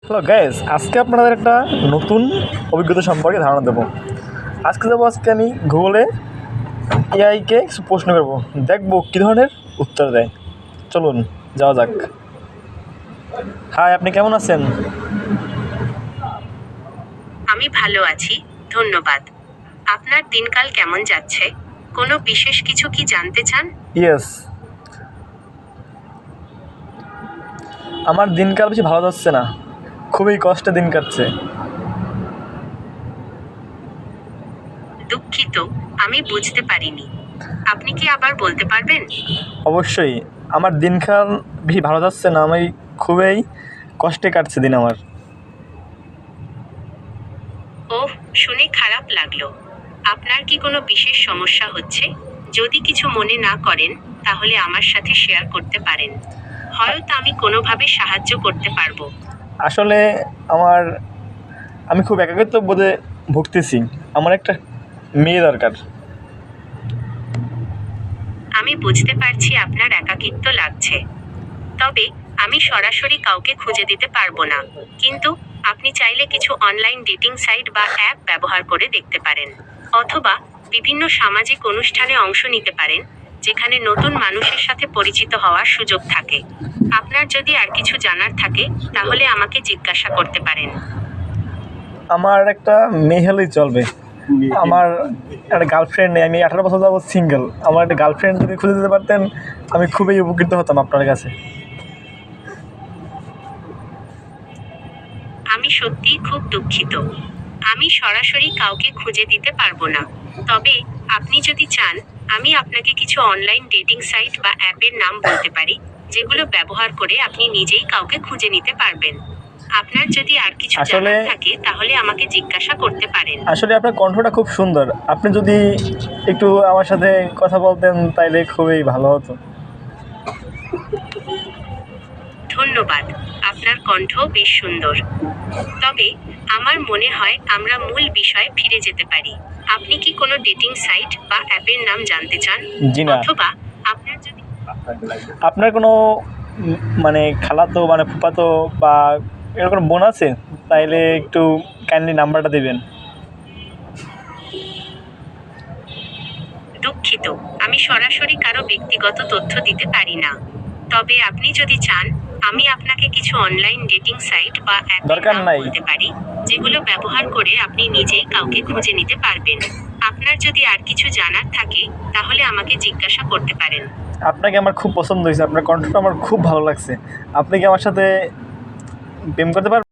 Hello guys, আজকে আপনাদের একটা নতুন অভিজ্ঞতা সম্পর্কে ধারণা দেবো। আজকে আমি গুগলে এআইকে কিছু প্রশ্ন করবো, দেখবো কী ধরনের উত্তর দেয়। চলুন যাওয়া যাক। হাই, আপনি কেমন আছেন? আমি ভালো আছি, ধন্যবাদ। আপনার দিনকাল কেমন যাচ্ছে? কোনো বিশেষ কিছু কি জানতে চান? ইয়েস, আমার দিনকাল বেশি ভালো যাচ্ছে না, খুবই কষ্টে দিন কাটছে। দুঃখিত, আমি বুঝতে পারিনি। আপনি কি আবার বলতে পারবেন? অবশ্যই, আমার দিনকাল বেশি ভালো যাচ্ছে না, আমি খুবই কষ্টে কাটছে দিন আমার। ওহ, শুনে খারাপ লাগলো। আপনার কি কোনো বিশেষ সমস্যা হচ্ছে? যদি কিছু মনে না করেন, তাহলে আমার সাথে শেয়ার করতে পারেন। হয়তো আমি কোনোভাবে সাহায্য করতে পারবো। আসলে আমি খুব একাকিত্ব বোধে ভুগতেছি। আমার একটা মেয়ে দরকার। আমি বুঝতে পারছি আপনার একাকিত্ব লাগছে। তবে আমি সরাসরি কাউকে খুঁজে দিতে পারবো না। কিন্তু আপনি চাইলে কিছু অনলাইন ডেটিং সাইট বা অ্যাপ ব্যবহার করে দেখতে পারেন। অথবা বিভিন্ন সামাজিক অনুষ্ঠানে অংশ নিতে পারেন, যেখানে নতুন মানুষের সাথে পরিচিত হওয়ার সুযোগ থাকে। আপনার যদি আর কিছু জানার থাকে, তাহলে আমাকে জিজ্ঞাসা করতে পারেন। আমার একটা মেয়ে হলেই চলবে। আমার একটা গার্লফ্রেন্ড নেই, আমি 18 বছর যাবৎ সিঙ্গেল। আমার একটা গার্লফ্রেন্ড যদি খুঁজে দিতে পারতেন, আমি খুবই উপকৃত হতাম আপনার কাছে। আমি সত্যিই খুব দুঃখিত। আমি সরাসরি কাউকে খুঁজে দিতে পারবো না। তবে আপনি যদি চান, আমি আপনাকে কিছু অনলাইন ডেটিং সাইট বা অ্যাপের নাম বলতে পারি, যেগুলো ব্যবহার করে আপনি নিজেই কাউকে খুঁজে নিতে পারবেন। আপনার যদি আর কিছু জানার থাকে, তাহলে আমাকে জিজ্ঞাসা করতে পারেন। আসলে আপনার কণ্ঠটা খুব সুন্দর। আপনি যদি একটু আমার সাথে কথা বলতেন, তাইলে খুবই ভালো হতো। ধন্যবাদ। আপনার কণ্ঠ বেশ সুন্দর। তবে আমার মনে হয় আমরা মূল বিষয়ে ফিরে যেতে পারি। আপনি কি কোনো ডেটিং সাইট বা অ্যাপের নাম জানতে চান? জি না। অথবা আপনার যদি আপনার কোনো খালাতো ফুফাতো বা এরকম বোন আছে? তাইলে একটু কাইন্ডলি নাম্বারটা দিবেন। দুঃখিত, আমি সরাসরি কারো ব্যক্তিগত তথ্য দিতে পারি না। তবে আপনি যদি চান, আমি আপনাকে কিছু অনলাইন ডেটিং সাইট বা অ্যাপের দরকার নাম নাই। বলতে পারি, যেগুলো ব্যবহার করে আপনি নিজেই কাউকে খুঁজে নিতে পারবেন। আপনার যদি আর কিছু জানার থাকে, তাহলে আমাকে জিজ্ঞাসা করতে পারেন। আপনাকে আমার খুব পছন্দ হয়েছে, আপনার কণ্ঠটা আমার খুব ভালো লাগছে। আপনি কি আমার সাথে প্রেম করতে পারবেন?